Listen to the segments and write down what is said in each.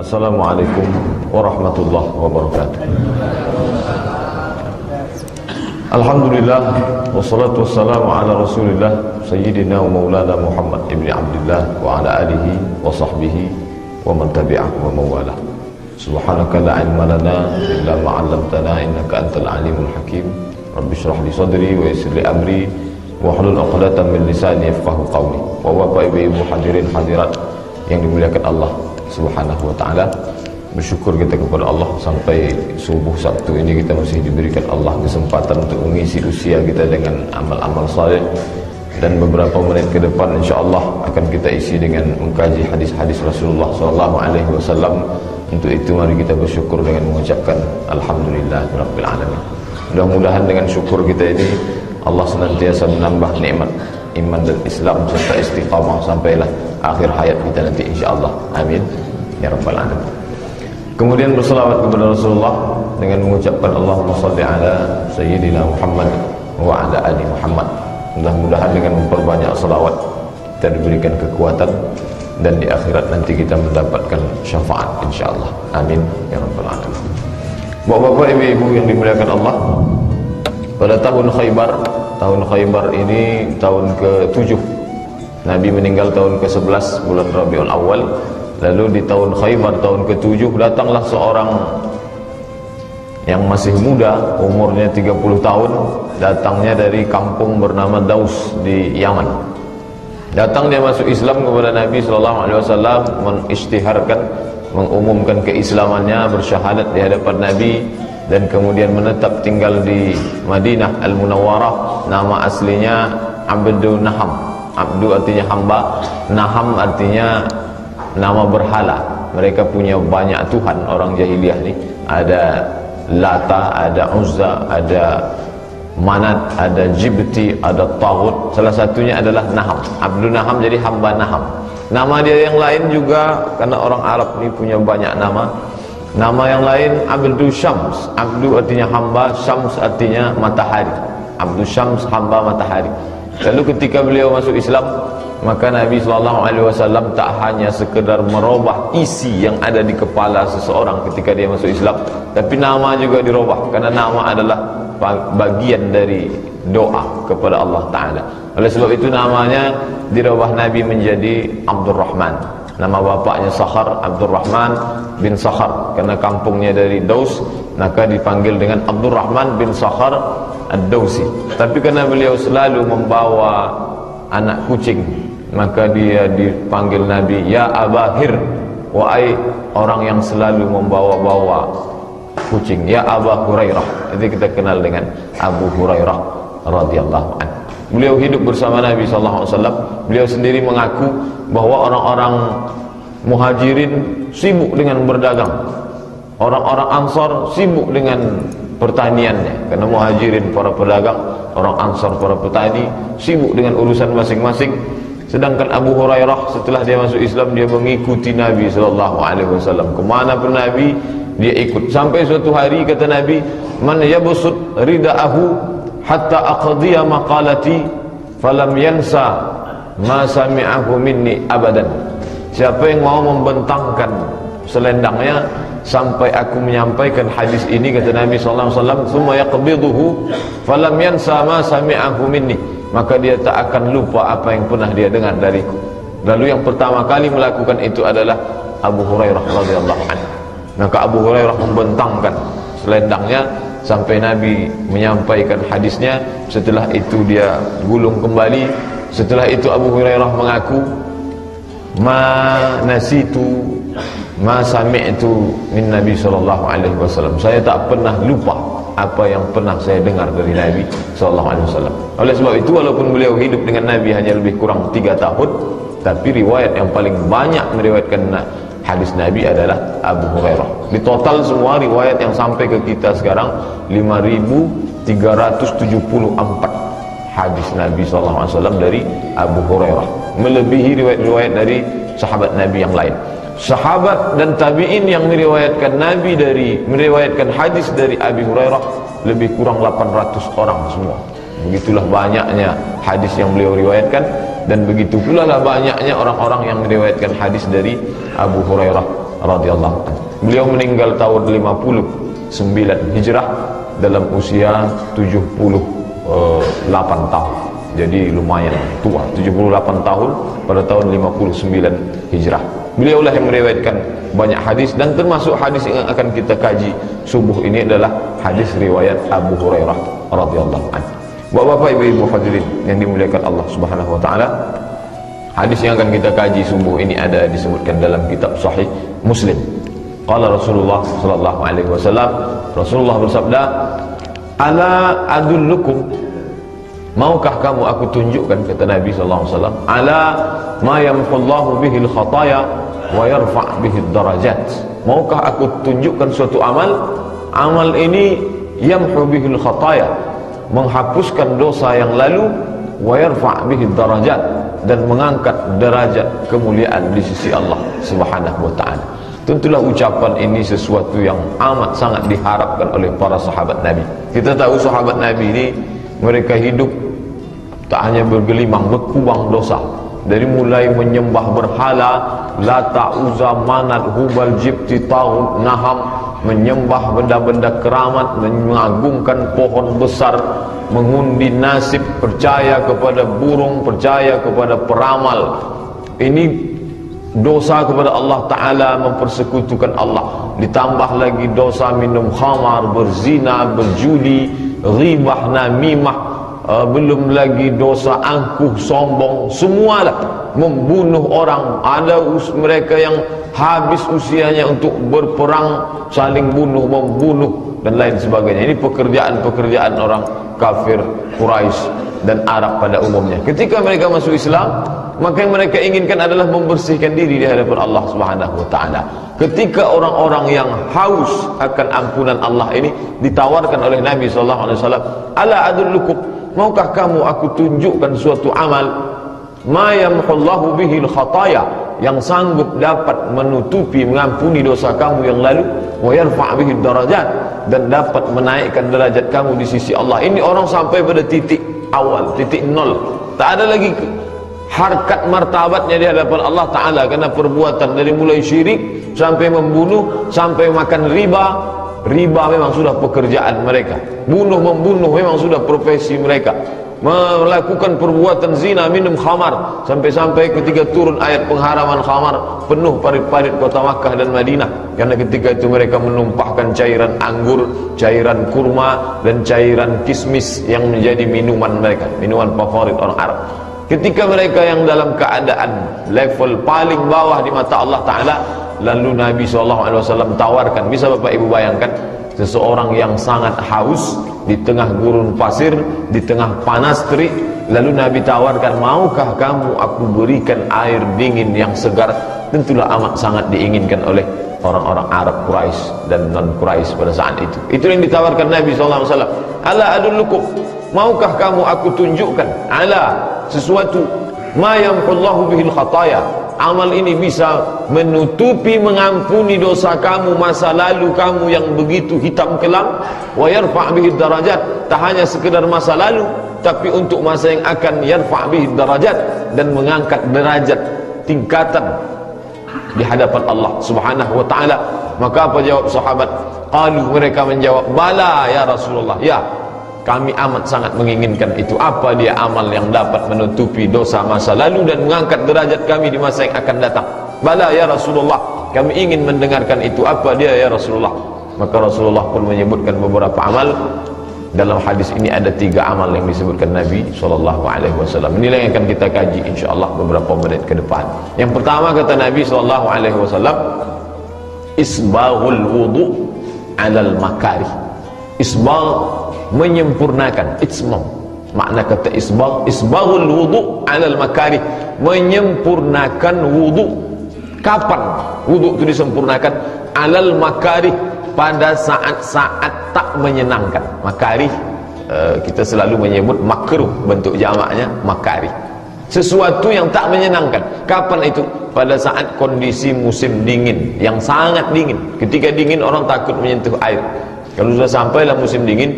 Assalamualaikum warahmatullahi wabarakatuh. Alhamdulillah, wassalatu wassalamu ala rasulillah Sayyidina wa maulana Muhammad ibn Abdullah wa ala alihi wa sahbihi wa man tabi'ah wa mawala. Subhanaka la ilma lana illa ma 'allamtana innaka antal alimul hakim. Rabbi shrah li sadri wa yassir li amri wa hlul 'uqdatam min lisani yafqahu qawli. Wa bapak ibu hadirin hadirat yang dimuliakan Allah Subhanahu wa ta'ala, bersyukur kita kepada Allah sampai subuh Sabtu ini kita masih diberikan Allah kesempatan untuk mengisi usia kita dengan amal-amal saleh, dan beberapa menit ke depan insyaallah akan kita isi dengan mengkaji hadis-hadis Rasulullah SAW. Untuk itu mari kita bersyukur dengan mengucapkan alhamdulillahirabbil alamin. Mudah-mudahan dengan syukur kita ini Allah senantiasa menambah nikmat iman dan Islam serta istiqamah sampailah akhir hayat kita nanti insyaallah. Amin ya rabbal alamin. Kemudian berselawat kepada Rasulullah dengan mengucapkan Allahumma salli ala sayyidina Muhammad wa ala ali Muhammad. Mudah-mudahan dengan memperbanyak selawat kita diberikan kekuatan dan di akhirat nanti kita mendapatkan syafaat insyaallah. Amin ya rabbal alamin. Bapak-bapak, ibu-ibu yang dimuliakan Allah, pada tahun Khaybar ini tahun ke-7. Nabi meninggal tahun ke-11 bulan Rabiul Awal. Lalu di tahun Khaybar tahun ke-7 datanglah seorang yang masih muda, umurnya 30 tahun, datangnya dari kampung bernama Daus di Yaman. Datang dia masuk Islam kepada Nabi SAW, mengisytiharkan, mengumumkan keislamannya, bersyahadat di hadapan Nabi, dan kemudian menetap tinggal di Madinah Al-Munawwarah. Nama aslinya Abdu Naham. Abdu artinya hamba, Naham artinya nama berhala. Mereka punya banyak Tuhan orang jahiliyah ni. Ada Lata, ada Uzza, ada Manat, ada Jibti, ada Taghut. Salah satunya adalah Naham. Abdu Naham jadi hamba Naham. Nama dia yang lain juga, karena orang Arab ni punya banyak nama. Nama yang lain Abdu Syams. Abdu artinya hamba, Syams artinya matahari. Abdu Syams, hamba matahari. Lalu ketika beliau masuk Islam, maka Nabi SAW tak hanya sekedar merubah isi yang ada di kepala seseorang ketika dia masuk Islam, tapi nama juga dirubah, karena nama adalah bagian dari doa kepada Allah Ta'ala. Oleh sebab itu namanya dirubah Nabi menjadi Abdurrahman. Nama bapaknya Sakhar, Abdurrahman bin Sakhar, karena kampungnya dari Daus, maka dipanggil dengan Abdurrahman bin Sakhar Ad-Dausi. Tapi karena beliau selalu membawa anak kucing, maka dia dipanggil Nabi ya Abahir, wahai orang yang selalu membawa-bawa kucing, ya Aba Hurairah. Itu kita kenal dengan Abu Hurairah radhiyallahu anhu. Beliau hidup bersama Nabi SAW. Beliau sendiri mengaku bahwa orang-orang Muhajirin sibuk dengan berdagang, orang-orang Ansar sibuk dengan pertaniannya. Karena Muhajirin para pedagang, orang Ansar para petani, sibuk dengan urusan masing-masing. Sedangkan Abu Hurairah setelah dia masuk Islam, dia mengikuti Nabi SAW. Kemana pun Nabi dia ikut. Sampai suatu hari kata Nabi, man yabsut rida'ahu hatta aqdiya maqalati falam yansa ma sami'ahu minni abadan. Siapa yang mau membentangkan selendangnya sampai aku menyampaikan hadis ini, kata Nabi SAW, summa yaqbiduhu falam yansa ma sami'ahu minni, maka dia tak akan lupa apa yang pernah dia dengar dariku. Lalu yang pertama kali melakukan itu adalah Abu Hurairah radhiyallahu anhu. Maka Abu Hurairah membentangkan selendangnya sampai Nabi menyampaikan hadisnya. Setelah itu dia gulung kembali. Setelah itu Abu Hurairah mengaku, ma nasitu ma sami'tu min Nabi SAW. Saya tak pernah lupa apa yang pernah saya dengar dari Nabi SAW. Oleh sebab itu, walaupun beliau hidup dengan Nabi hanya lebih kurang 3 tahun, tapi riwayat yang paling banyak meriwayatkan hadis Nabi adalah Abu Hurairah. Di total semua riwayat yang sampai ke kita sekarang 5.374 hadis Nabi SAW dari Abu Hurairah, melebihi riwayat-riwayat dari sahabat Nabi yang lain. Sahabat dan tabi'in yang meriwayatkan meriwayatkan hadis dari Abi Hurairah lebih kurang 800 orang semua. Begitulah banyaknya hadis yang beliau riwayatkan, dan begitu pula lah banyaknya orang-orang yang meriwayatkan hadis dari Abu Hurairah radhiyallahu anhu. Beliau meninggal tahun 59 Hijrah dalam usia 78 tahun. Jadi lumayan tua, 78 tahun pada tahun 59 Hijrah. Beliaulah yang meriwayatkan banyak hadis, dan termasuk hadis yang akan kita kaji subuh ini adalah hadis riwayat Abu Hurairah radhiyallahu anhu. Bapak-bapak, ibu-ibu hadirin yang dimuliakan Allah Subhanahu wa taala, hadis yang akan kita kaji subuh ini ada disebutkan dalam kitab Sahih Muslim. Qala Rasulullah sallallahu alaihi wasallam, Rasulullah bersabda, "Ala adullukum, maukah kamu aku tunjukkan," kata Nabi sallallahu alaihi wasallam, "ala ma yamhullahu bihil khataya wa yarfa' bihid darajat." Maukah aku tunjukkan suatu amal? Amal ini yamhu bihil khataya, menghapuskan dosa yang lalu, wa yarfa' bihid darajat, dan mengangkat derajat kemuliaan di sisi Allah Subhanahu wa taala. Tentulah ucapan ini sesuatu yang amat sangat diharapkan oleh para sahabat Nabi. Kita tahu sahabat Nabi ini mereka hidup tak hanya bergelimang, berkubang dosa. Dari mulai menyembah berhala, Lata, Uzza, Manat, Hubal, Jibti, Taghut, Naham, menyembah benda-benda keramat, mengagungkan pohon besar, mengundi nasib, percaya kepada burung, percaya kepada peramal. Ini dosa kepada Allah Ta'ala, mempersekutukan Allah. Ditambah lagi dosa minum khamar, berzina, berjudi, ghibah, namimah, belum lagi dosa angkuh, sombong, semualah membunuh orang. Ada mereka yang habis usianya untuk berperang, saling bunuh, membunuh, dan lain sebagainya. Ini pekerjaan-pekerjaan orang kafir Quraisy dan Arab pada umumnya. Ketika mereka masuk Islam, maka yang mereka inginkan adalah membersihkan diri di hadapan Allah Subhanahu wa taala. Ketika orang-orang yang haus akan ampunan Allah ini ditawarkan oleh Nabi sallallahu alaihi wasallam, "Ala adullukum, maukah kamu aku tunjukkan suatu amal ma yamhullahu bihil khataya, yang sanggup dapat menutupi, mengampuni dosa kamu yang lalu, wa yarfa' bihid darajat, dan dapat menaikkan derajat kamu di sisi Allah." Ini orang sampai pada titik awal, titik nol, tak ada lagi harkat martabatnya di hadapan Allah Ta'ala karena perbuatan dari mulai syirik sampai membunuh, sampai makan riba. Riba memang sudah pekerjaan mereka, membunuh memang sudah profesi mereka, melakukan perbuatan zina, minum khamar, sampai-sampai ketika turun ayat pengharaman khamar, penuh parit-parit kota Makkah dan Madinah, karena ketika itu mereka menumpahkan cairan anggur, cairan kurma, dan cairan kismis yang menjadi minuman mereka, minuman favorit orang Arab. Ketika mereka yang dalam keadaan level paling bawah di mata Allah Ta'ala, lalu Nabi SAW tawarkan. Bisa Bapak Ibu bayangkan, seseorang yang sangat haus di tengah gurun pasir, di tengah panas terik, lalu Nabi tawarkan, "Maukah kamu aku berikan air dingin yang segar?" Tentulah amat sangat diinginkan oleh orang-orang Arab Quraisy dan non-Quraisy pada saat itu. Itu yang ditawarkan Nabi SAW. "Ala adullukum, maukah kamu aku tunjukkan ala sesuatu ma yamhullahu bihil khataya, amal ini bisa menutupi, mengampuni dosa kamu masa lalu kamu yang begitu hitam kelam, wa yarfa' bihid darajat, tak hanya sekedar masa lalu tapi untuk masa yang akan, yarfa' bihid darajat, dan mengangkat derajat tingkatan di hadapan Allah Subhanahu wa taala." Maka apa jawab sahabat? Qalu, mereka menjawab, "Bala ya Rasulullah, ya kami amat sangat menginginkan itu." Apa dia amal yang dapat menutupi dosa masa lalu dan mengangkat derajat kami di masa yang akan datang? "Bala ya Rasulullah, kami ingin mendengarkan itu." Apa dia ya Rasulullah? Maka Rasulullah pun menyebutkan beberapa amal. Dalam hadis ini ada 3 amal yang disebutkan Nabi SAW. Inilah yang akan kita kaji insyaAllah beberapa menit ke depan. Yang pertama kata Nabi SAW, isbaghul wudu alal makarih. Isbagh, menyempurnakan. Itmam, makna kata isbagh, isbaghul wudu alal makarih, menyempurnakan wudu. Kapan wudu itu disempurnakan? Alal makarih, pada saat-saat tak menyenangkan. Makarih, kita selalu menyebut makruh, bentuk jamaknya makarih, sesuatu yang tak menyenangkan. Kapan itu? Pada saat kondisi musim dingin, yang sangat dingin. Ketika dingin orang takut menyentuh air. Kalau sudah sampailah musim dingin,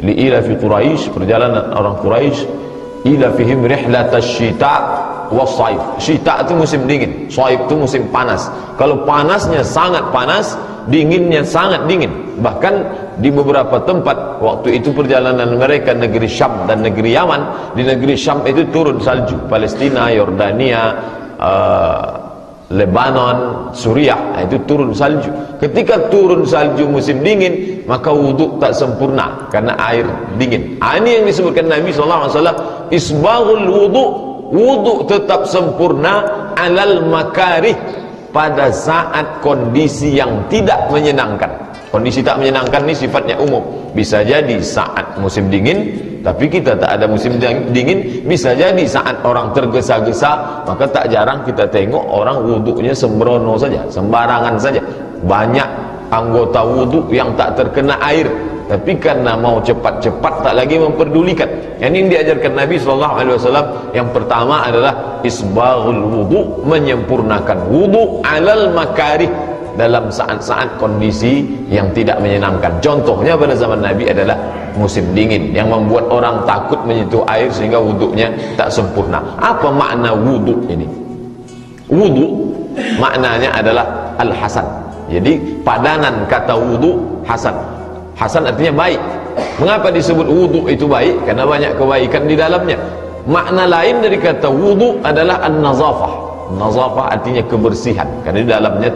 li'ila fi Quraisy, perjalanan orang Quraisy, ila fihim rihlatasyita, was-saif. Syita itu musim dingin, saif itu musim panas. Kalau panasnya sangat panas, dinginnya sangat dingin. Bahkan di beberapa tempat waktu itu perjalanan mereka negeri Syam dan negeri Yaman, di negeri Syam itu turun salju. Palestina, Yordania, Lebanon, Suriah, itu turun salju. Ketika turun salju musim dingin, maka wudhu tak sempurna karena air dingin. Ini yang disebutkan Nabi SAW, isbaghul wudhu, wudhu tetap sempurna alal makarih, pada saat kondisi yang tidak menyenangkan. Kondisi tak menyenangkan ini sifatnya umum. Bisa jadi saat musim dingin, tapi kita tak ada musim dingin. Bisa jadi saat orang tergesa-gesa, maka tak jarang kita tengok orang wuduknya sembrono saja, sembarangan saja. Banyak anggota wuduk yang tak terkena air, tapi karena mau cepat-cepat tak lagi memperdulikan. Yang diajarkan Nabi SAW, yang pertama adalah isbaghul wudu, menyempurnakan wudu alal makarih, dalam saat-saat kondisi yang tidak menyenangkan. Contohnya pada zaman Nabi adalah musim dingin yang membuat orang takut menyentuh air sehingga wuduknya tak sempurna. Apa makna wuduk ini? Wuduk maknanya adalah al-hasan. Jadi padanan kata wuduk hasan. Hasan artinya baik. Mengapa disebut wuduk itu baik? Karena banyak kebaikan di dalamnya. Makna lain dari kata wuduk adalah an-nazafah. Nazafah artinya kebersihan, karena di dalamnya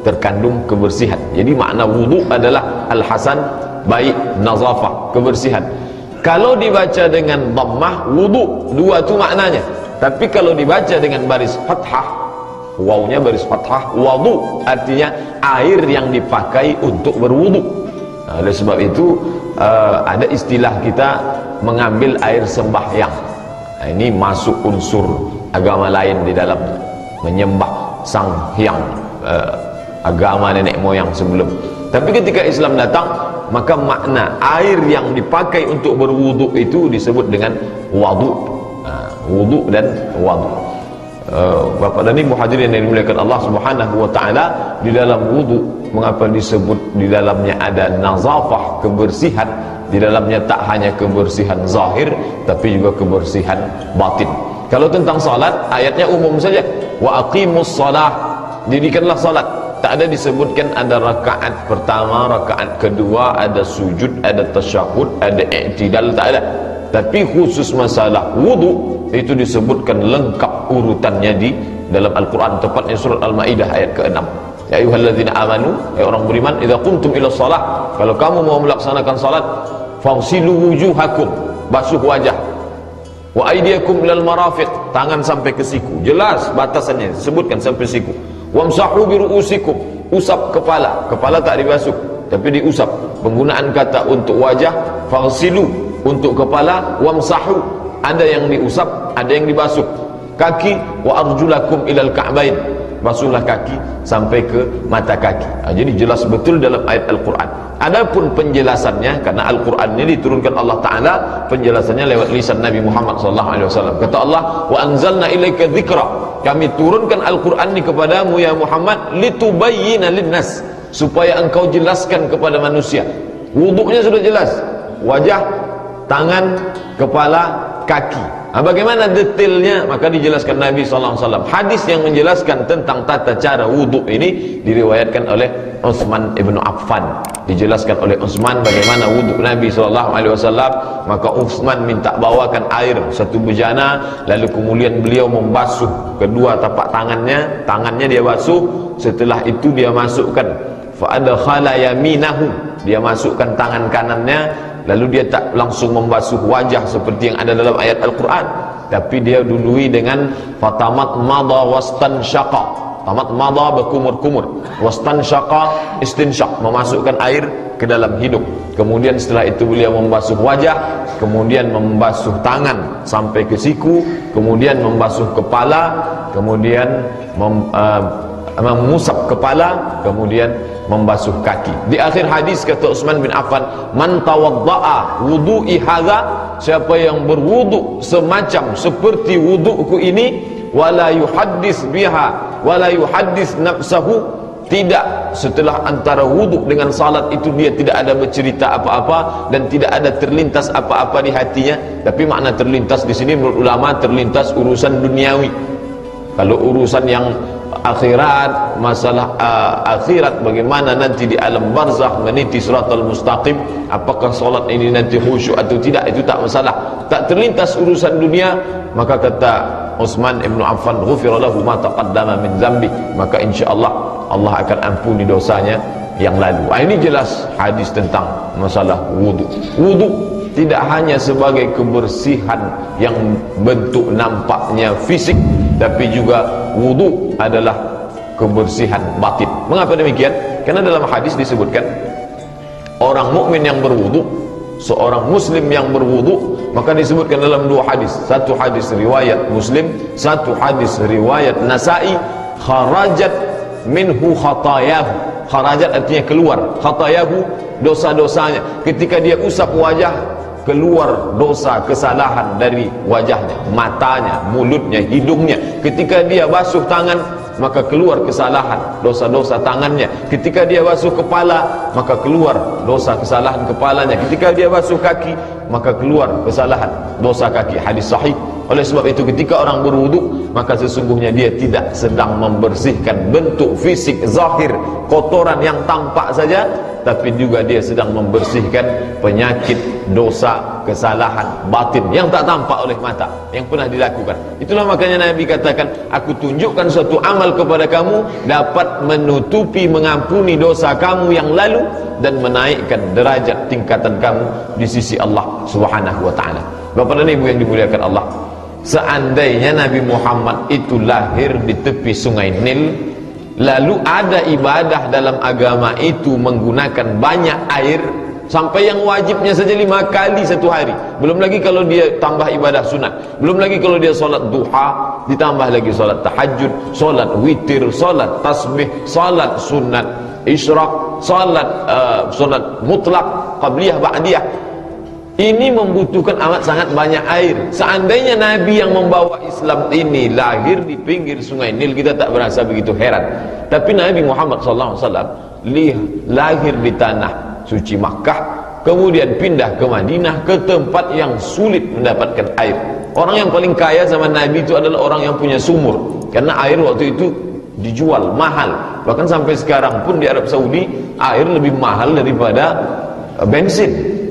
terkandung kebersihan. Jadi makna wudu adalah al-hasan, baik, nazafah, kebersihan. Kalau dibaca dengan dhammah, wudu, dua itu maknanya. Tapi kalau dibaca dengan baris fathah, wawnya baris fathah, wudu artinya air yang dipakai untuk berwudu. Oleh sebab itu ada istilah kita mengambil air sembahyang. Ini masuk unsur agama lain di dalamnya, menyembah sang hyang, agama nenek moyang sebelum. Tapi ketika Islam datang, maka makna air yang dipakai untuk berwudu itu disebut dengan wadu. Wudu dan wadu. Bapak dan Ibu hadirin yang dimuliakan Allah Subhanahu wa taala, di dalam wudu mengapa disebut di dalamnya ada nazafah, kebersihan? Di dalamnya tak hanya kebersihan zahir, tapi juga kebersihan batin. Kalau tentang salat, ayatnya umum saja. Wa aqimus shalah, dirikanlah salat. Tak ada disebutkan ada rakaat pertama, rakaat kedua, ada sujud, ada tasyahud, ada i'tidal, tak ada. Tapi khusus masalah wudu itu disebutkan lengkap urutannya di dalam Al-Quran, tepatnya surat Al-Maidah ayat ke-6. Ya ayyuhalladzina amanu, ya orang beriman, idza qumtum ila shalah, kalau kamu mau melaksanakan salat, fagsilu wujuhakum, basuh wajah, wa aydiyakum ilal marafiq, tangan sampai ke siku, jelas batasannya sebutkan sampai siku. Wamsahu bi ru'usikum, usap kepala, kepala tak dibasuh tapi diusap. Penggunaan kata untuk wajah fagsilu, untuk kepala, wamsahu, ada yang diusap, ada yang dibasuh. Kaki, wa arjulakum ilal ka'bain, basuhlah kaki sampai ke mata kaki. Jadi jelas betul dalam ayat Al-Quran. Adapun penjelasannya, karena Al-Quran ini diturunkan Allah Ta'ala, penjelasannya lewat lisan Nabi Muhammad SAW. Kata Allah, wa anzalna ilaika dzikra, kami turunkan Al-Quran ini kepadamu ya Muhammad, litubayyina linnas, supaya engkau jelaskan kepada manusia. Wuduknya sudah jelas, wajah, tangan, kepala, kaki. Bagaimana detailnya? Maka dijelaskan Nabi SAW. Hadis yang menjelaskan tentang tata cara wudhu ini diriwayatkan oleh Utsman ibn Affan. Dijelaskan oleh Utsman bagaimana wudhu Nabi SAW. Maka Utsman minta bawakan air satu bejana, lalu kemudian beliau membasuh kedua tapak tangannya, tangannya dia basuh. Setelah itu dia masukkan fa'adkhala yaminahu, dia masukkan tangan kanannya, lalu dia tak langsung membasuh wajah seperti yang ada dalam ayat Al-Quran, tapi dia dului dengan fatamat madha wastansyaqa. Tamat madha berkumur-kumur, wastansyaqa istinsyaq, memasukkan air ke dalam hidung. Kemudian setelah itu beliau membasuh wajah, kemudian membasuh tangan sampai ke siku, kemudian membasuh kepala, kemudian mengusap kepala, kemudian membasuh kaki. Di akhir hadis kata Utsman bin Affan, man tawadda'a wudu'i hadza, siapa yang berwudu semacam seperti wuduku ini, wala yuhaddis biha wala yuhaddis nafsahu, Tidak, setelah antara wudhu dengan salat itu dia tidak ada bercerita apa-apa dan tidak ada terlintas apa-apa di hatinya. Tapi makna terlintas di sini menurut ulama terlintas urusan duniawi. Kalau urusan yang akhirat, masalah akhirat, bagaimana nanti di alam barzakh meniti siratal mustaqim, apakah salat ini nanti khusyuk atau tidak, itu tak masalah. Tak terlintas urusan dunia, maka kata Utsman ibn Affan, ghufira lahu ma taqaddama min dzambi, maka insyaallah Allah akan ampuni dosanya yang lalu. Ini jelas hadis tentang masalah wudu. Wudu tidak hanya sebagai kebersihan yang bentuk nampaknya fisik, tapi juga wudu adalah kebersihan batin. Mengapa demikian? Karena dalam hadis disebutkan orang mukmin yang berwudu, seorang muslim yang berwudu, maka disebutkan dalam dua hadis. Satu hadis riwayat Muslim, satu hadis riwayat Nasa'i, kharajat minhu khatayahu. Kharajat artinya keluar, khatayahu dosa-dosanya. Ketika dia usap wajah, keluar dosa kesalahan dari wajahnya, matanya, mulutnya, hidungnya. Ketika dia basuh tangan, maka keluar kesalahan, dosa-dosa tangannya. Ketika dia basuh kepala, maka keluar dosa kesalahan kepalanya. Ketika dia basuh kaki, maka keluar kesalahan dosa kaki. Hadis sahih. Oleh sebab itu ketika orang berwudu, maka sesungguhnya dia tidak sedang membersihkan bentuk fisik zahir, kotoran yang tampak saja, tapi juga dia sedang membersihkan penyakit, dosa, kesalahan batin yang tak tampak oleh mata, yang pernah dilakukan. Itulah makanya Nabi katakan, aku tunjukkan suatu amal kepada kamu, dapat menutupi, mengampuni dosa kamu yang lalu dan menaikkan derajat tingkatan kamu di sisi Allah Subhanahu wa ta'ala. Bapak dan Ibu yang dimuliakan Allah, seandainya Nabi Muhammad itu lahir di tepi sungai Nil, lalu ada ibadah dalam agama itu menggunakan banyak air, sampai yang wajibnya saja 5 kali satu hari, belum lagi kalau dia tambah ibadah sunat, belum lagi kalau dia solat duha, ditambah lagi solat tahajud, solat witir, solat tasbih, solat sunat isyraq, solat mutlak, qabliyah, ba'diyah. Ini membutuhkan amat sangat banyak air. Seandainya Nabi yang membawa Islam ini lahir di pinggir sungai Nil, kita tak berasa begitu heran. Tapi Nabi Muhammad SAW lahir di tanah suci Makkah, kemudian pindah ke Madinah, ke tempat yang sulit mendapatkan air. Orang yang paling kaya zaman Nabi itu adalah orang yang punya sumur, karena air waktu itu dijual mahal. Bahkan sampai sekarang pun di Arab Saudi air lebih mahal daripada bensin.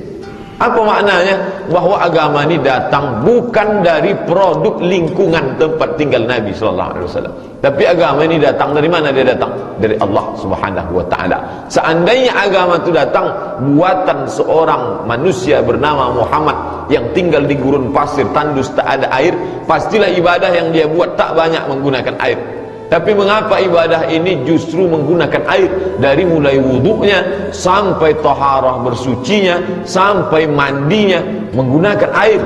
Apa maknanya? Bahwa agama ini datang bukan dari produk lingkungan tempat tinggal Nabi SAW, tapi agama ini datang dari mana? Dia datang dari Allah Subhanahu wa ta'ala. Seandainya agama itu datang buatan seorang manusia bernama Muhammad yang tinggal di gurun pasir tandus, tak ada air, pastilah ibadah yang dia buat tak banyak menggunakan air. Tapi mengapa ibadah ini justru menggunakan air? Dari mulai wudunya sampai taharah bersucinya, sampai mandinya menggunakan air,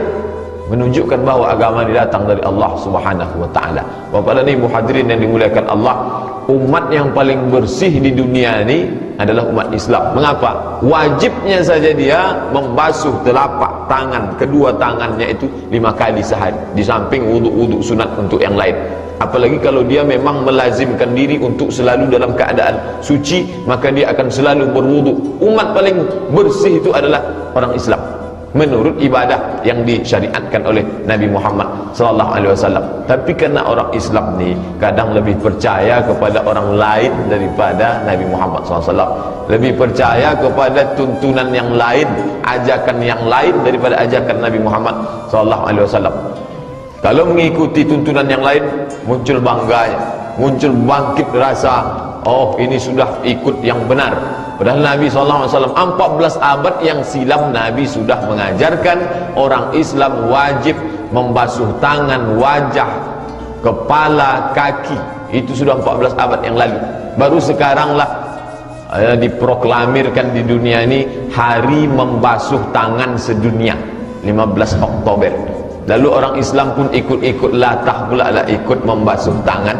menunjukkan bahwa agama ini datang dari Allah Subhanahu wa ta'ala. Bapak dan Ibu hadirin yang dimuliakan Allah, umat yang paling bersih di dunia ini adalah umat Islam. Mengapa? Wajibnya saja dia membasuh telapak tangan, kedua tangannya itu 5 kali sehari, di samping wudu-wudu sunat untuk yang lain. Apalagi kalau dia memang melazimkan diri untuk selalu dalam keadaan suci, maka dia akan selalu berwudu. Umat paling bersih itu adalah orang Islam menurut ibadah yang disyariatkan oleh Nabi Muhammad SAW. Tapi karena orang Islam ni kadang lebih percaya kepada orang lain daripada Nabi Muhammad SAW, lebih percaya kepada tuntunan yang lain, ajakan yang lain daripada ajakan Nabi Muhammad SAW. Kalau mengikuti tuntunan yang lain, muncul bangganya, muncul bangkit rasa, oh ini sudah ikut yang benar. Padahal Nabi SAW 14 abad yang silam Nabi sudah mengajarkan orang Islam wajib membasuh tangan, wajah, kepala, kaki. Itu sudah 14 abad yang lalu. Baru sekaranglah diproklamirkan di dunia ini hari membasuh tangan sedunia, 15 Oktober. Lalu orang Islam pun ikut-ikut latah pula lah, ikut membasuh tangan.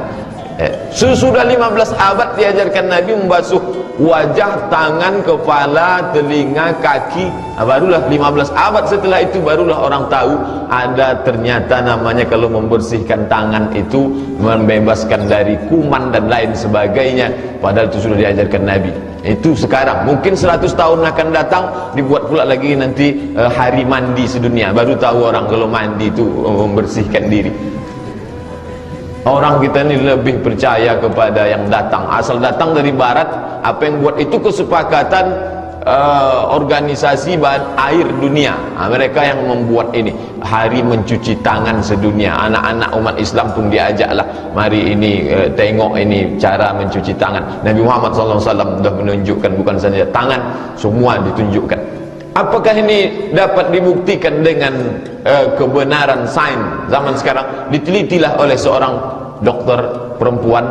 Sesudah 15 abad diajarkan Nabi membasuh wajah, tangan, kepala, telinga, kaki. Barulah 15 abad setelah itu barulah orang tahu ada ternyata namanya kalau membersihkan tangan itu membebaskan dari kuman dan lain sebagainya, padahal itu sudah diajarkan Nabi. Itu sekarang, mungkin 100 tahun akan datang dibuat pula lagi nanti hari mandi sedunia, baru tahu orang kalau mandi itu membersihkan diri. Orang kita ini lebih percaya kepada yang datang, asal datang dari barat. Apa yang buat itu kesepakatan organisasi air dunia. Mereka yang membuat ini hari mencuci tangan sedunia. Anak-anak umat Islam pun diajaklah, mari ini tengok ini cara mencuci tangan. Nabi Muhammad SAW sudah menunjukkan, bukan saja tangan, semua ditunjukkan. Apakah ini dapat dibuktikan dengan kebenaran sains zaman sekarang? Ditelitilah oleh seorang dokter perempuan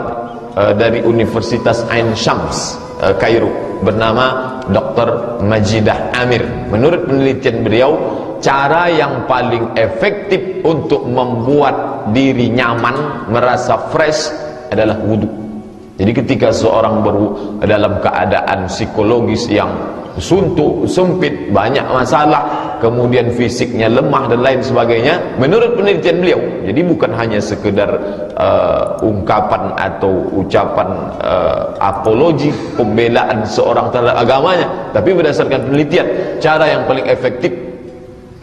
dari Universitas Ain Shams Kairo, bernama Dr. Majidah Amir. Menurut penelitian beliau, cara yang paling efektif untuk membuat diri nyaman, merasa fresh adalah wudhu. Jadi ketika seorang dalam keadaan psikologis yang suntuk, sempit, banyak masalah, kemudian fisiknya lemah dan lain sebagainya, menurut penelitian beliau, jadi bukan hanya sekedar ungkapan atau ucapan apologi, pembelaan seorang terhadap agamanya, tapi berdasarkan penelitian, cara yang paling efektif,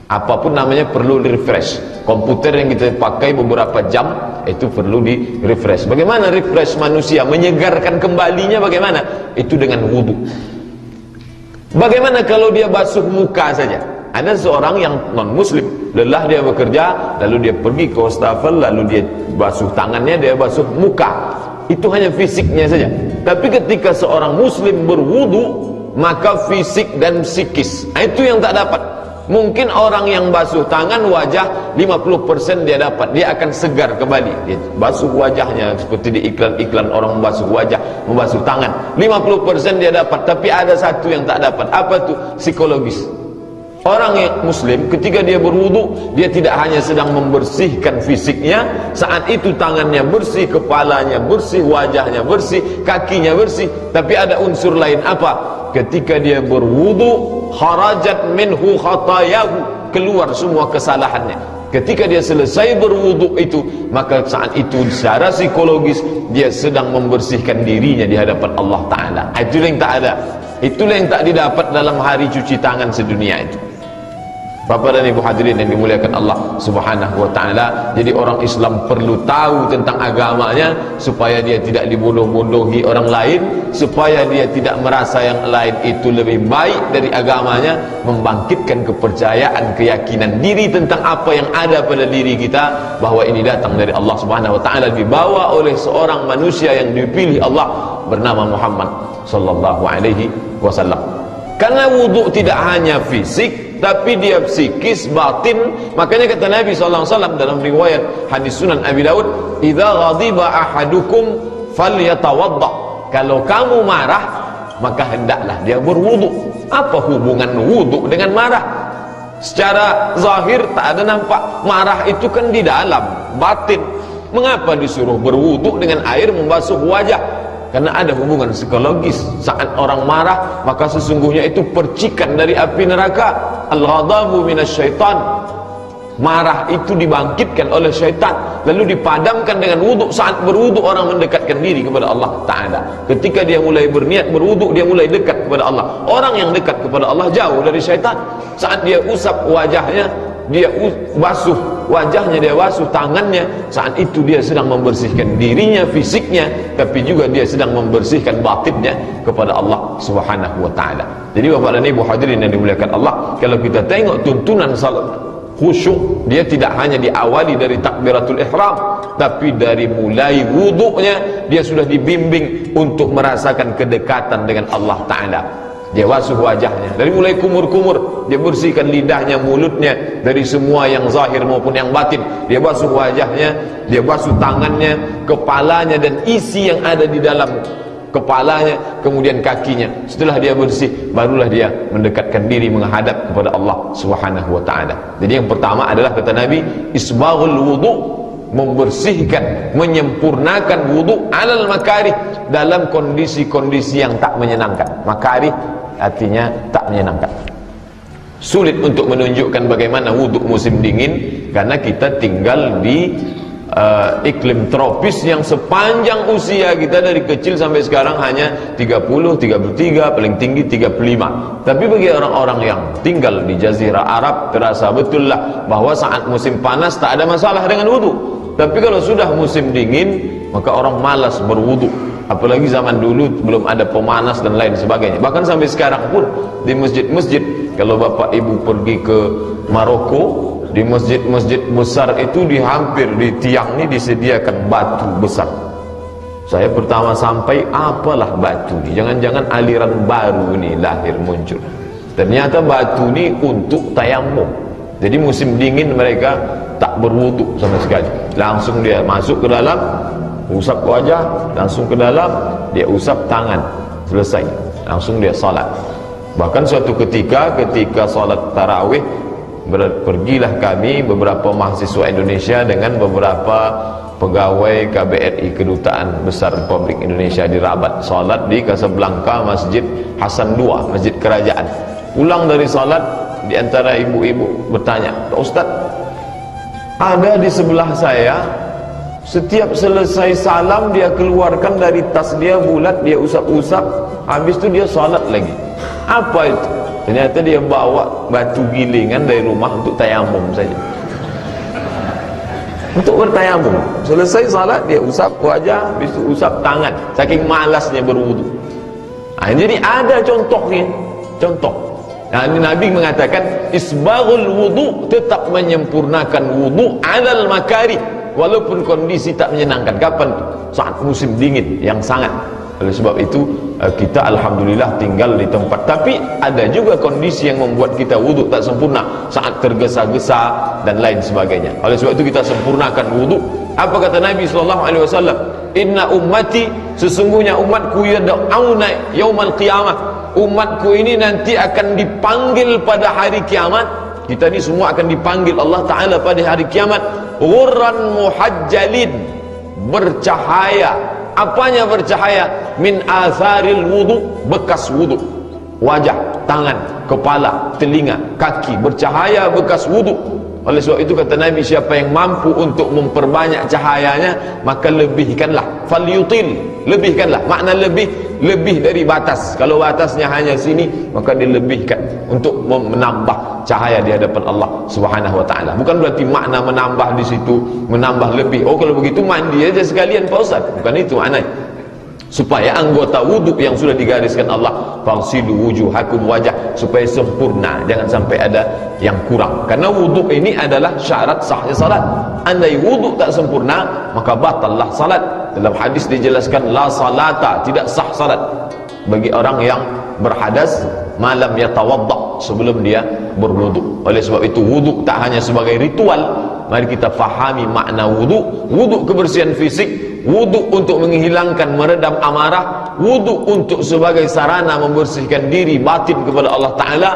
apapun namanya, perlu di refresh. Komputer yang kita pakai beberapa jam itu perlu di refresh. Bagaimana refresh manusia, menyegarkan kembalinya bagaimana? Itu dengan wudhu. Bagaimana kalau dia basuh muka saja? Ada seorang yang non muslim, lelah dia bekerja, lalu dia pergi ke wastafel, lalu dia basuh tangannya, dia basuh muka. Itu hanya fisiknya saja. Tapi ketika seorang muslim berwudu, maka fisik dan psikis, itu yang tak dapat. Mungkin orang yang basuh tangan, wajah 50% dia dapat, dia akan segar kembali. Dia basuh wajahnya seperti di iklan-iklan orang membasuh wajah, membasuh tangan, 50% dia dapat. Tapi ada satu yang tak dapat. Apa itu? Psikologis. Orang yang muslim ketika dia berwudu, dia tidak hanya sedang membersihkan fisiknya, saat itu tangannya bersih, kepalanya bersih, wajahnya bersih, kakinya bersih, tapi ada unsur lain. Apa? Ketika dia berwudu, kharajat minhu khatayahu, keluar semua kesalahannya. Ketika dia selesai berwudu itu, maka saat itu secara psikologis dia sedang membersihkan dirinya di hadapan Allah Ta'ala. Itulah yang tak ada, itulah yang tak didapat dalam hari cuci tangan sedunia itu. Bapak dan Ibu hadirin yang dimuliakan Allah Subhanahu wa Ta'ala. Jadi orang Islam perlu tahu tentang agamanya supaya dia tidak dibodoh-bodohi orang lain, supaya dia tidak merasa yang lain itu lebih baik dari agamanya, membangkitkan kepercayaan, keyakinan diri tentang apa yang ada pada diri kita, bahwa ini datang dari Allah Subhanahu wa Ta'ala, dibawa oleh seorang manusia yang dipilih Allah bernama Muhammad sallallahu alaihi wasallam. Karena wudu tidak hanya fisik, tapi dia psikis, batin. Makanya kata Nabi SAW dalam riwayat hadis Sunan Abi Daud, "Idza ghadiba ahadukum falyatawadda." Kalau kamu marah, maka hendaklah dia berwudu. Apa hubungan wudu dengan marah? Secara zahir tak ada nampak. Marah itu kan di dalam, batin. Mengapa disuruh berwudu dengan air membasuh wajah? Karena ada hubungan psikologis. Saat orang marah, maka sesungguhnya itu percikan dari api neraka. Al-ghadabu minasyaitan. Marah itu dibangkitkan oleh syaitan, lalu dipadamkan dengan wudu. Saat berwudu orang mendekatkan diri kepada Allah Ta'ala. Ketika dia mulai berniat berwudu, dia mulai dekat kepada Allah. Orang yang dekat kepada Allah jauh dari syaitan. Saat dia usap wajahnya, dia basuh wajahnya, dia basuh tangannya, saat itu dia sedang membersihkan dirinya, fisiknya, tapi juga dia sedang membersihkan batinnya kepada Allah Subhanahu wa Ta'ala. Jadi Bapak dan Ibu hadirin yang dimuliakan Allah, kalau kita tengok tuntunan salat khusyuk, dia tidak hanya diawali dari takbiratul ihram, tapi dari mulai wudunya dia sudah dibimbing untuk merasakan kedekatan dengan Allah Ta'ala. Dia basuh wajahnya dari mulai kumur-kumur, dia bersihkan lidahnya, mulutnya dari semua yang zahir maupun yang batin. Dia basuh wajahnya, dia basuh tangannya, kepalanya dan isi yang ada di dalam kepalanya, kemudian kakinya. Setelah dia bersih, barulah dia mendekatkan diri menghadap kepada Allah Subhanahu wa Ta'ala. Jadi yang pertama adalah kata Nabi, isbaghul wudu, membersihkan, menyempurnakan wudu alal makarih, dalam kondisi-kondisi yang tak menyenangkan. Makarih artinya tak menyenangkan. Sulit untuk menunjukkan bagaimana wudu musim dingin, karena kita tinggal di iklim tropis yang sepanjang usia kita dari kecil sampai sekarang hanya 30, 33, paling tinggi 35. Tapi bagi orang-orang yang tinggal di Jazirah Arab, terasa betul lah bahwa saat musim panas tak ada masalah dengan wudu. Tapi kalau sudah musim dingin, maka orang malas berwudu. Apalagi zaman dulu belum ada pemanas dan lain sebagainya. Bahkan sampai sekarang pun di masjid-masjid, kalau bapak ibu pergi ke Maroko, di masjid-masjid besar itu hampir di tiang ini disediakan batu besar. Saya pertama sampai, apalah batu ini? Jangan-jangan aliran baru ini lahir muncul. Ternyata batu ini untuk tayamum. Jadi musim dingin mereka tak berwudu sama sekali. Langsung dia masuk ke dalam, usap wajah, langsung ke dalam, dia usap tangan, selesai, langsung dia salat. Bahkan suatu ketika salat tarawih, pergilah kami beberapa mahasiswa Indonesia dengan beberapa pegawai KBRI, Kedutaan Besar Republik Indonesia di Rabat, salat di Casablanca, Masjid Hasan II, masjid kerajaan. Pulang dari salat, di antara ibu-ibu bertanya, "Ustaz, ada di sebelah saya, setiap selesai salam dia keluarkan dari tas dia bulat, dia usap-usap, habis itu dia salat lagi. Apa itu?" Ternyata dia bawa batu gilingan dari rumah untuk tayamum saja, untuk bertayamum. Selesai salat dia usap wajah, habis itu usap tangan, saking malasnya berwudu. Jadi ada contohnya, contoh. Ini Nabi mengatakan isbaghul wudu, tetap menyempurnakan wudu alal makari, walaupun kondisi tak menyenangkan. Kapan? Saat musim dingin yang sangat. Oleh sebab itu kita alhamdulillah tinggal di tempat, tapi ada juga kondisi yang membuat kita wudu tak sempurna, saat tergesa-gesa dan lain sebagainya. Oleh sebab itu kita sempurnakan wudu. Apa kata Nabi SAW? Inna ummati, sesungguhnya umatku yad'auna yaumal qiyamah, umatku ini nanti akan dipanggil pada hari kiamat. Kita ini semua akan dipanggil Allah Ta'ala pada hari kiamat. Ghurran muhajjalin, bercahaya. Apanya bercahaya? Min atharil wudu, bekas wudu. Wajah, tangan, kepala, telinga, kaki, bercahaya bekas wudu. Oleh sebab itu kata Nabi, siapa yang mampu untuk memperbanyak cahayanya, maka lebihkanlah. Falyutil, lebihkanlah. Makna lebih dari batas. Kalau batasnya hanya sini, maka dilebihkan untuk menambah cahaya di hadapan Allah Subhanahu wa taala. Bukan berarti makna menambah di situ, menambah lebih. Oh, kalau begitu mandi aja sekalian Pak Ustaz. Bukan itu maknanya. Supaya anggota wudhu yang sudah digariskan Allah, fagsilu wujuhakum, wajah, supaya sempurna, jangan sampai ada yang kurang. Karena wudhu ini adalah syarat sahnya salat. Andai wudhu tak sempurna, maka batallah salat. Dalam hadis dijelaskan, la salata, tidak sah salat bagi orang yang berhadas malam yatawadda, sebelum dia berwudu. Oleh sebab itu wudu tak hanya sebagai ritual, mari kita fahami makna wudu. Wudu kebersihan fisik, wudu untuk menghilangkan, meredam amarah, wudu untuk sebagai sarana membersihkan diri batin kepada Allah Ta'ala,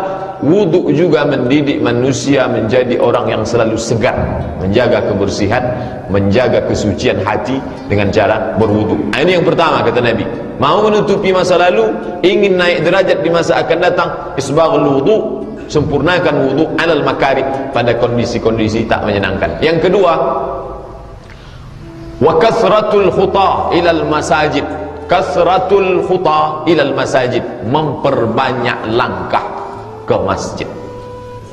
wudu juga mendidik manusia menjadi orang yang selalu segar, menjaga kebersihan, menjaga kesucian hati dengan cara berwudu. Ini yang pertama kata Nabi. Mau menutupi masa lalu, ingin naik derajat di masa akan datang, isbaghul wudu, sempurnakan wudu alal makari, pada kondisi-kondisi tak menyenangkan. Yang kedua, wa kasratul khuta ilal masajid. Kasratul khuta ilal masajid, memperbanyak langkah ke masjid.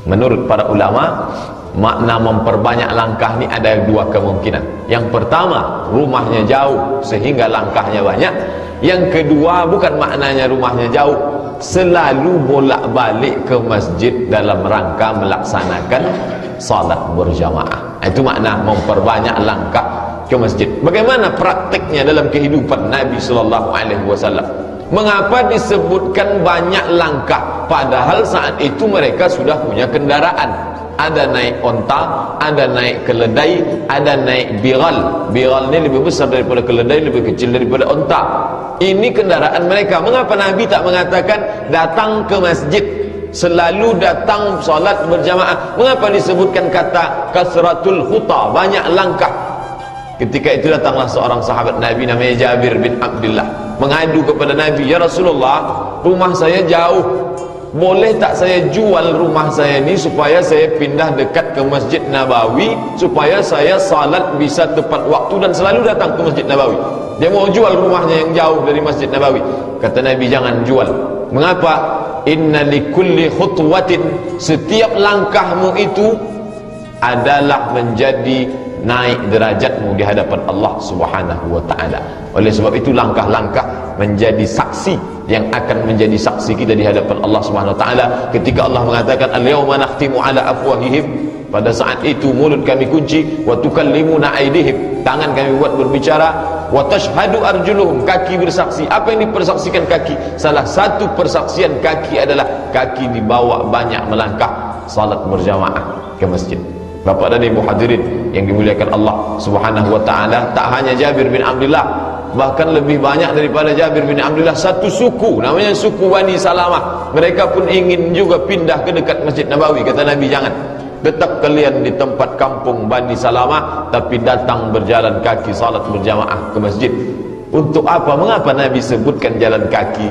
Menurut para ulama, makna memperbanyak langkah ni ada dua kemungkinan. Yang pertama, rumahnya jauh sehingga langkahnya banyak. Yang kedua, bukan maknanya rumahnya jauh, selalu bolak-balik ke masjid dalam rangka melaksanakan salat berjamaah. Itu makna memperbanyak langkah ke masjid. Bagaimana praktiknya dalam kehidupan Nabi sallallahu alaihi wasallam? Mengapa disebutkan banyak langkah padahal saat itu mereka sudah punya kendaraan? Ada naik onta, ada naik keledai, ada naik biral. Biral ini lebih besar daripada keledai, lebih kecil daripada onta. Ini kendaraan mereka. Mengapa Nabi tak mengatakan datang ke masjid, selalu datang salat berjamaah? Mengapa disebutkan kata kasratul khuta, banyak langkah? Ketika itu datanglah seorang sahabat Nabi namanya Jabir bin Abdullah, mengadu kepada Nabi, "Ya Rasulullah, rumah saya jauh, boleh tak saya jual rumah saya ini supaya saya pindah dekat ke Masjid Nabawi, supaya saya salat bisa tepat waktu dan selalu datang ke Masjid Nabawi." Dia mau jual rumahnya yang jauh dari Masjid Nabawi. Kata Nabi, "Jangan jual." Mengapa? Inna likulli khutwatin, setiap langkahmu itu adalah menjadi naik derajatmu di hadapan Allah Subhanahu wa taala. Oleh sebab itu langkah-langkah menjadi saksi yang akan menjadi saksi kita di hadapan Allah Subhanahu wa taala. Ketika Allah mengatakan al-yauma nakhtimu ala afwahihim, pada saat itu mulut kami kunci, wa tukallimuna aydihim, tangan kami buat berbicara, wa tashhadu arjuluhum, kaki bersaksi. Apa yang dipersaksikan kaki? Salah satu persaksian kaki adalah kaki dibawa banyak melangkah salat berjamaah ke masjid. Bapak dan Ibu hadirin yang dimuliakan Allah Subhanahu wa taala, tak hanya Jabir bin Abdullah, bahkan lebih banyak daripada Jabir bin Abdullah, satu suku namanya suku Bani Salamah. Mereka pun ingin juga pindah ke dekat Masjid Nabawi. Kata Nabi, "Jangan. Tetap kalian di tempat kampung Bani Salamah, tapi datang berjalan kaki salat berjamaah ke masjid." Untuk apa? Mengapa Nabi sebutkan jalan kaki?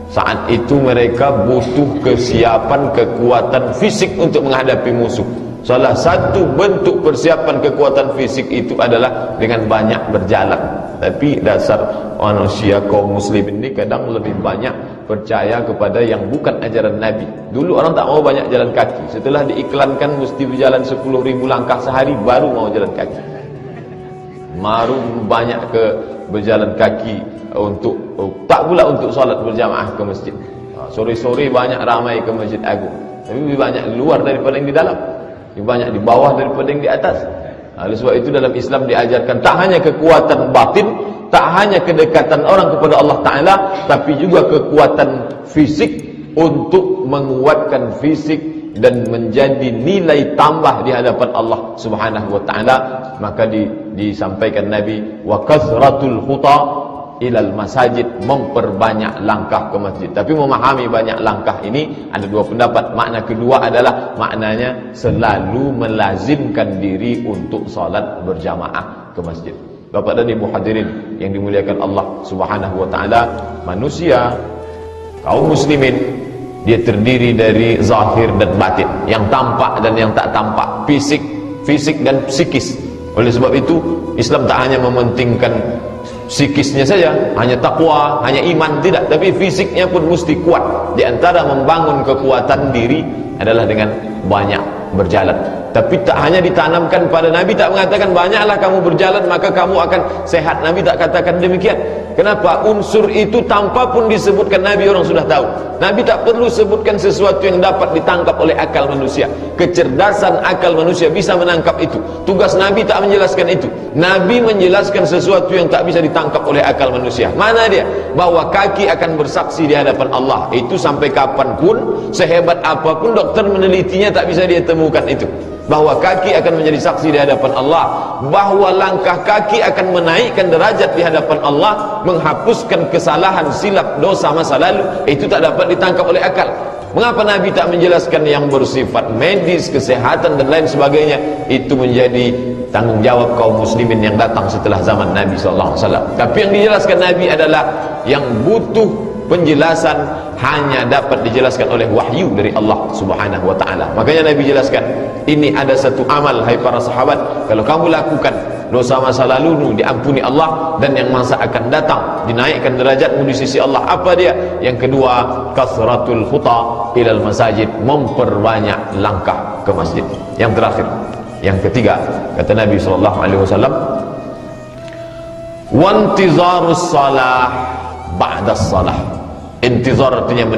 Saat itu mereka butuh kesiapan, kekuatan fisik untuk menghadapi musuh. Salah satu bentuk persiapan kekuatan fisik itu adalah dengan banyak berjalan. Tapi dasar manusia kaum muslimin ini kadang lebih banyak percaya kepada yang bukan ajaran Nabi. Dulu orang tak mau banyak jalan kaki. Setelah diiklankan mesti berjalan 10.000 langkah sehari, baru mau jalan kaki. Baru banyak ke berjalan kaki untuk tak pula untuk solat berjamaah ke masjid. Sore-sore banyak ramai ke Masjid Agung, tapi lebih banyak di luar daripada yang di dalam. Lebih banyak di bawah daripada yang di atas. Oleh sebab itu dalam Islam diajarkan tak hanya kekuatan batin, tak hanya kedekatan orang kepada Allah Ta'ala, tapi juga kekuatan fisik untuk menguatkan fisik dan menjadi nilai tambah di hadapan Allah Subhanahu wa taala. Maka disampaikan Nabi, wa kasratul khuta ilal masajid, memperbanyak langkah ke masjid. Tapi memahami banyak langkah ini ada dua pendapat. Makna kedua adalah maknanya selalu melazimkan diri untuk salat berjamaah ke masjid. Bapak dan Ibu hadirin yang dimuliakan Allah Subhanahu wa taala, manusia kaum muslimin dia terdiri dari zahir dan batin, yang tampak dan yang tak tampak, fisik dan psikis. Oleh sebab itu Islam tak hanya mementingkan psikisnya saja, hanya takwa, hanya iman, tidak, tapi fisiknya pun mesti kuat. Di antara membangun kekuatan diri adalah dengan banyak berjalan. Tapi tak hanya ditanamkan pada Nabi, tak mengatakan banyaklah kamu berjalan maka kamu akan sehat. Nabi tak katakan demikian. Kenapa? Unsur itu tanpa pun disebutkan Nabi orang sudah tahu. Nabi tak perlu sebutkan sesuatu yang dapat ditangkap oleh akal manusia. Kecerdasan akal manusia bisa menangkap itu. Tugas Nabi tak menjelaskan itu. Nabi menjelaskan sesuatu yang tak bisa ditangkap oleh akal manusia. Mana dia? Bahwa kaki akan bersaksi di hadapan Allah. Itu sampai kapanpun, sehebat apapun dokter menelitinya, tak bisa dia temukan itu. Bahwa kaki akan menjadi saksi di hadapan Allah, bahwa langkah kaki akan menaikkan derajat di hadapan Allah, menghapuskan kesalahan, silap, dosa masa lalu, itu tak dapat ditangkap oleh akal. Mengapa Nabi tak menjelaskan yang bersifat medis, kesehatan dan lain sebagainya? Itu menjadi tanggung jawab kaum muslimin yang datang setelah zaman Nabi SAW. Tapi yang dijelaskan Nabi adalah yang butuh penjelasan hanya dapat dijelaskan oleh wahyu dari Allah Subhanahu wa taala. Makanya Nabi jelaskan, ini ada satu amal hai para sahabat, kalau kamu lakukan, dosa masa lalumu diampuni Allah, dan yang masa akan datang dinaikkan derajatmu di sisi Allah. Apa dia? Yang kedua, kasratul khuta ilal masajid, memperbanyak langkah ke masjid. Yang terakhir, yang ketiga, kata Nabi sallallahu alaihi wasallam, wantizarus salah ba'das salah. Intizar artinya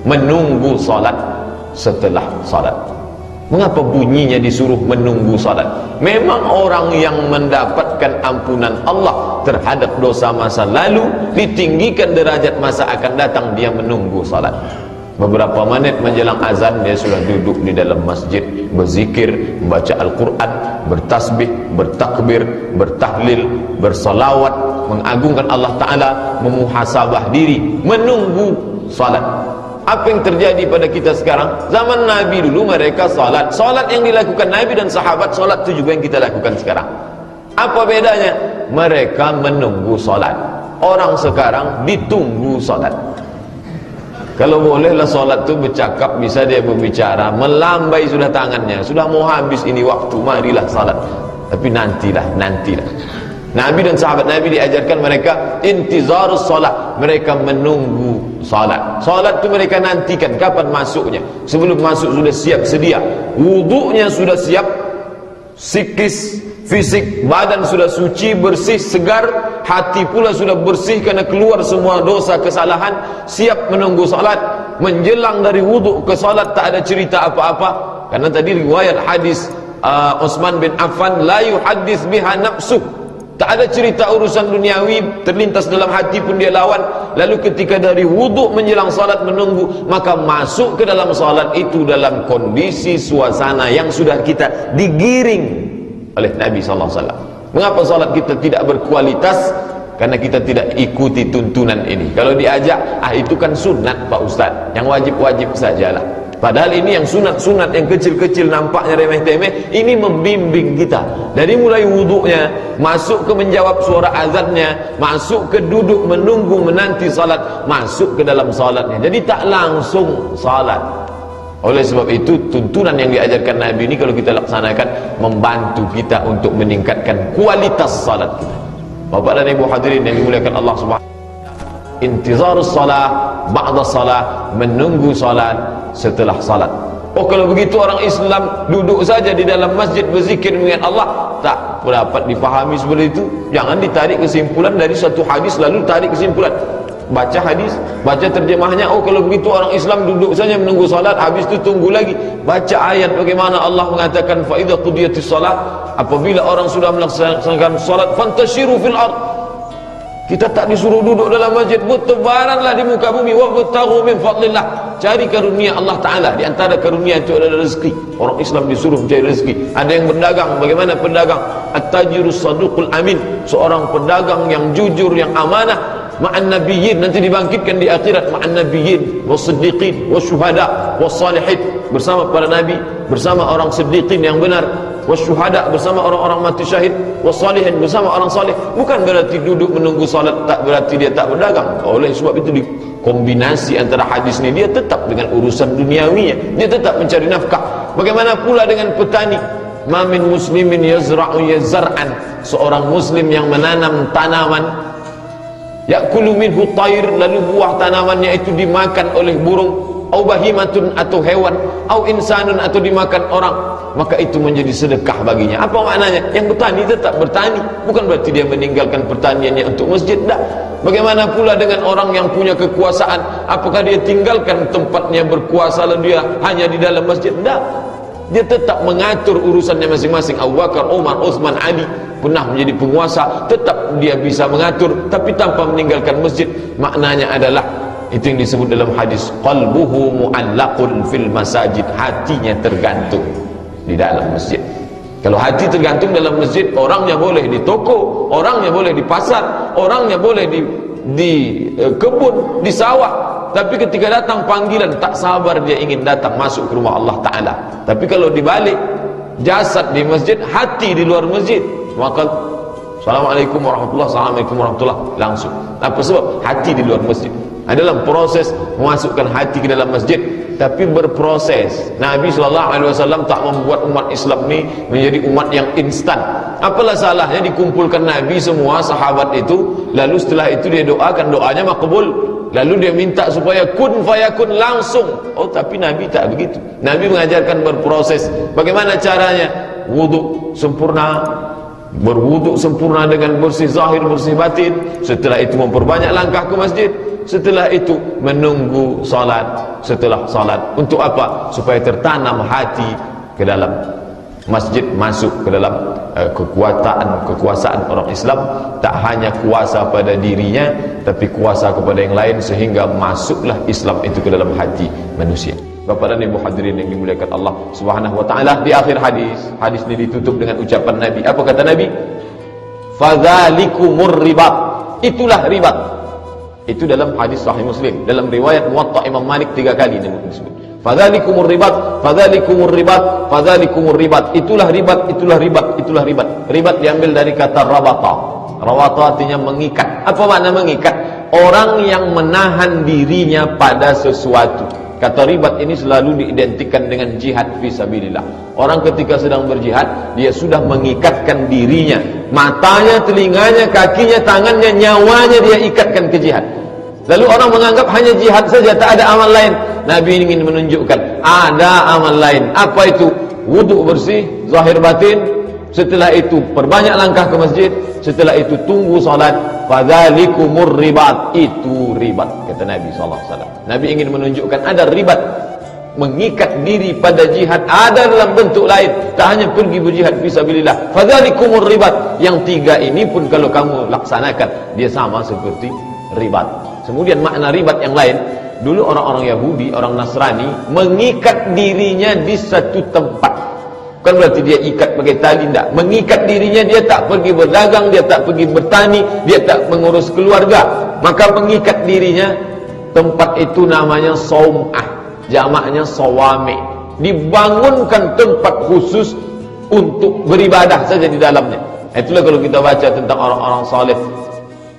menunggu salat setelah salat. Mengapa bunyinya disuruh menunggu salat? Memang orang yang mendapatkan ampunan Allah terhadap dosa masa lalu, ditinggikan derajat masa akan datang, dia menunggu salat. Beberapa menit menjelang azan dia sudah duduk di dalam masjid, berzikir, membaca Al-Quran, bertasbih, bertakbir, bertahlil, bersalawat, mengagungkan Allah Ta'ala, memuhasabah diri, menunggu salat. Apa yang terjadi pada kita sekarang? Zaman Nabi dulu mereka salat yang dilakukan Nabi dan sahabat, salat itu juga yang kita lakukan sekarang. Apa bedanya? Mereka menunggu solat. Orang sekarang ditunggu solat. Kalau bolehlah solat tu bercakap, bisa dia berbicara, melambai sudah tangannya, sudah mau habis ini waktu, marilah salat. Tapi nantilah. Nabi dan sahabat Nabi diajarkan mereka intizarus salat, mereka menunggu salat. Salat tu mereka nantikan kapan masuknya. Sebelum masuk sudah siap sedia, wudunya sudah siap, psikis, fisik, badan sudah suci, bersih, segar, hati pula sudah bersih karena keluar semua dosa kesalahan, siap menunggu salat. Menjelang dari wudu ke salat tak ada cerita apa-apa, karena tadi riwayat hadis Utsman bin Affan, la yuhaddits biha nafsu, tak ada cerita urusan duniawi terlintas dalam hati pun dia lawan. Lalu ketika dari wudu menjelang salat menunggu, maka masuk ke dalam salat itu dalam kondisi suasana yang sudah kita digiring oleh Nabi SAW. Mengapa salat kita tidak berkualitas? Karena kita tidak ikuti tuntunan ini. Kalau diajak, itu kan sunat Pak Ustaz, yang wajib-wajib sajalah. Padahal ini yang sunat-sunat, yang kecil-kecil nampaknya remeh-temeh, ini membimbing kita. Dari mulai wudunya, masuk ke menjawab suara azannya, masuk ke duduk menunggu menanti salat, masuk ke dalam salatnya. Jadi tak langsung salat. Oleh sebab itu tuntunan yang diajarkan Nabi ini kalau kita laksanakan membantu kita untuk meningkatkan kualitas salat kita. Bapak dan Ibu hadirin yang dimuliakan Allah Subhanahu wa taala, intizarus salat ba'da salat, menunggu salat setelah salat. Oh, kalau begitu orang Islam duduk saja di dalam masjid berzikir mengingat Allah, tak dapat dipahami seperti itu. Jangan ditarik kesimpulan dari satu hadis lalu tarik kesimpulan. Baca hadis, baca terjemahnya. Oh, kalau begitu orang Islam duduk saja menunggu salat, habis itu tunggu lagi. Baca ayat bagaimana Allah mengatakan fa idza qudiyatis salat, apabila orang sudah melaksanakan salat fantashiru fil ard. Kita tak disuruh duduk dalam masjid, bertebaranlah di muka bumi, wabtaghu min fadlillah, cari karunia Allah Ta'ala. Di antara karunia itu adalah rezeki. Orang Islam disuruh mencari rezeki. Ada yang berdagang, bagaimana pedagang? At-tajirus saduqul amin, seorang pedagang yang jujur, yang amanah. Ma'an nabiyyin, nanti dibangkitkan di akhirat, ma'an nabiyyin was-siddiqin was-syuhada was-salihin, bersama para nabi, bersama orang siddiqin yang benar, wasyuhada, bersama orang-orang mati syahid, wassalihin, bersama orang salih. Bukan berarti duduk menunggu salat tak berarti dia tak berdagang. Oleh sebab itu dikombinasi antara hadis ini, dia tetap dengan urusan duniawinya, dia tetap mencari nafkah. Bagaimana pula dengan petani? Ma min muslimin yazra'u yazar'an, seorang muslim yang menanam tanaman, ya'kulu minhu tayr, lalu buah tanamannya itu dimakan oleh burung, au bahimatun, atau hewan, au insanun, atau dimakan orang, maka itu menjadi sedekah baginya. Apa maknanya? Yang bertani tetap bertani, bukan berarti dia meninggalkan pertaniannya untuk masjid. Tak. Bagaimana pula dengan orang yang punya kekuasaan? Apakah dia tinggalkan tempatnya berkuasa lalu dia hanya di dalam masjid? Tak. Dia tetap mengatur urusannya masing-masing. Abu Bakar, Umar, Utsman, Ali pernah menjadi penguasa, tetap dia bisa mengatur tapi tanpa meninggalkan masjid. Maknanya adalah itu yang disebut dalam hadis, qalbuhu mu'allaqun fil masajid, hatinya tergantung di dalam masjid. Kalau hati tergantung dalam masjid, orangnya boleh di toko, orangnya boleh di pasar, orangnya boleh di kebun, di sawah, tapi ketika datang panggilan tak sabar dia ingin datang masuk ke rumah Allah Ta'ala. Tapi kalau dibalik, jasad di masjid, hati di luar masjid, maka Assalamualaikum warahmatullahi wabarakatuh, Assalamualaikum warahmatullahi wabarakatuh, langsung. Apa sebab? Hati di luar masjid. Dalam proses memasukkan hati ke dalam masjid, tapi berproses. Nabi SAW tak membuat umat Islam ini menjadi umat yang instan. Apalah salahnya dikumpulkan Nabi semua sahabat itu, lalu setelah itu dia doakan, doanya makbul, lalu dia minta supaya kun fayakun langsung. Oh, tapi Nabi tak begitu. Nabi mengajarkan berproses. Bagaimana caranya? Wudu sempurna, berwudu sempurna dengan bersih zahir, bersih batin. Setelah itu memperbanyak langkah ke masjid. Setelah itu menunggu salat. Setelah salat, untuk apa? Supaya tertanam hati ke dalam masjid, masuk ke dalam kekuasaan orang Islam. Tak hanya kuasa pada dirinya, tapi kuasa kepada yang lain, sehingga masuklah Islam itu ke dalam hati manusia. Bapak dan Ibu hadirin yang dimuliakan Allah Subhanahu wa taala, di akhir hadis ini ditutup dengan ucapan Nabi. Apa kata Nabi? Fadzalikumur ribat, itulah ribat. Itu dalam hadis Sahih Muslim, dalam riwayat Muwatta Imam Malik 3 kali disebut. Fadzalikumur ribat, fadzalikumur ribat, fadzalikumur ribat. Itulah ribat, itulah ribat, itulah ribat. Ribat diambil dari kata rabata. Rabata artinya mengikat. Apa makna mengikat? Orang yang menahan dirinya pada sesuatu. Kata ribat ini selalu diidentikan dengan jihad fisabilillah. Orang ketika sedang berjihad, dia sudah mengikatkan dirinya, matanya, telinganya, kakinya, tangannya, nyawanya dia ikatkan ke jihad. Lalu orang menganggap hanya jihad saja, tak ada amal lain. Nabi ingin menunjukkan ada amal lain. Apa itu? Wuduk bersih, zahir batin. Setelah itu perbanyak langkah ke masjid. Setelah itu tunggu salat. Fadzalikumur ribat. Itu ribat, kata Nabi SAW. Nabi ingin menunjukkan ada ribat, mengikat diri pada jihad, ada dalam bentuk lain, tak hanya pergi berjihad fisabilillah. Fadzalikumur ribat. Yang tiga ini pun kalau kamu laksanakan, dia sama seperti ribat. Kemudian makna ribat yang lain, dulu orang-orang Yahudi, orang Nasrani mengikat dirinya di satu tempat. Bukan berarti dia ikat pakai tali, tidak. Mengikat dirinya, dia tak pergi berdagang, dia tak pergi bertani, dia tak mengurus keluarga. Maka mengikat dirinya, tempat itu namanya saumah, jamaknya sawami. Dibangunkan tempat khusus untuk beribadah saja di dalamnya. Itulah kalau kita baca tentang orang-orang saleh,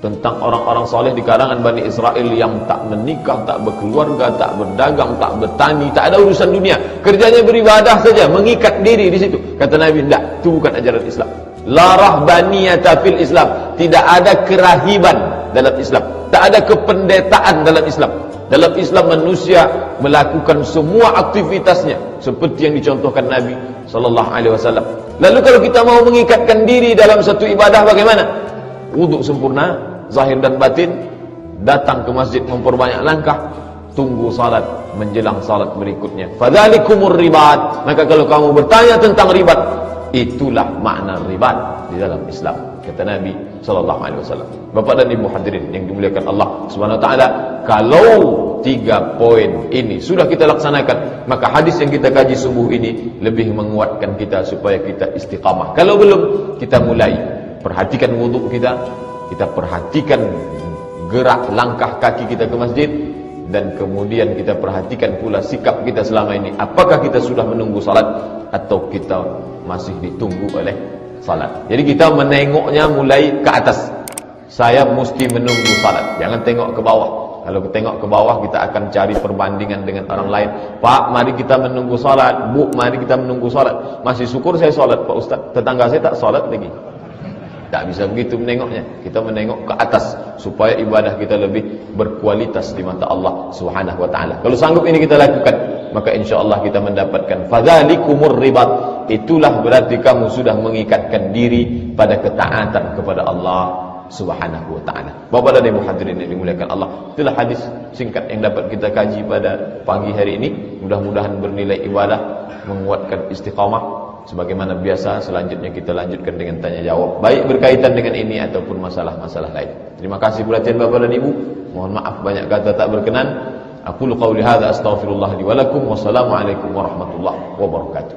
tentang orang-orang saleh di kalangan Bani Israel yang tak menikah, tak berkeluarga, tak berdagang, tak bertani, tak ada urusan dunia, kerjanya beribadah saja, mengikat diri di situ. Kata Nabi, tidak, itu bukan ajaran Islam. La rahbaniyata fil Islam. Tidak ada kerahiban dalam Islam, tak ada kependetaan dalam Islam. Dalam Islam manusia melakukan semua aktivitasnya seperti yang dicontohkan Nabi SAW. Lalu kalau kita mau mengikatkan diri dalam satu ibadah, bagaimana? Wuduk sempurna, zahir dan batin, datang ke masjid memperbanyak langkah, tunggu salat menjelang salat berikutnya. Fadzalikumur ribat. Maka kalau kamu bertanya tentang ribat, itulah makna ribat di dalam Islam, kata Nabi SAW. Bapak dan Ibu hadirin yang dimuliakan Allah Subhanahu Wa Taala, kalau 3 poin ini sudah kita laksanakan, maka hadis yang kita kaji subuh ini lebih menguatkan kita supaya kita istiqamah. Kalau belum, kita mulai. Perhatikan wuduk kita, kita perhatikan gerak langkah kaki kita ke masjid, dan kemudian kita perhatikan pula sikap kita selama ini. Apakah kita sudah menunggu salat atau kita masih ditunggu oleh salat? Jadi kita menengoknya mulai ke atas. Saya mesti menunggu salat, jangan tengok ke bawah. Kalau tengok ke bawah, kita akan cari perbandingan dengan orang lain. Pak, mari kita menunggu salat. Bu, mari kita menunggu salat. Masih syukur saya salat, Pak Ustaz. Tetangga saya tak salat lagi. Tak bisa begitu menengoknya. Kita menengok ke atas supaya ibadah kita lebih berkualitas di mata Allah Subhanahu Wa Taala. Kalau sanggup ini kita lakukan, maka insya-Allah kita mendapatkan fadzalikumur ribat. Itulah berarti kamu sudah mengikatkan diri pada ketaatan kepada Allah Subhanahu Wa Taala. Bapak dan Ibu hadirin yang dimuliakan Allah, itulah hadis singkat yang dapat kita kaji pada pagi hari ini. Mudah-mudahan bernilai ibadah, menguatkan istiqamah. Sebagaimana biasa, selanjutnya kita lanjutkan dengan tanya jawab, baik berkaitan dengan ini ataupun masalah-masalah lain. Terima kasih perhatian Bapak dan Ibu. Mohon maaf banyak kata tak berkenan. Aqulu qawli hadza astaghfirullah li wa lakum. Wassalamualaikum warahmatullahi wabarakatuh.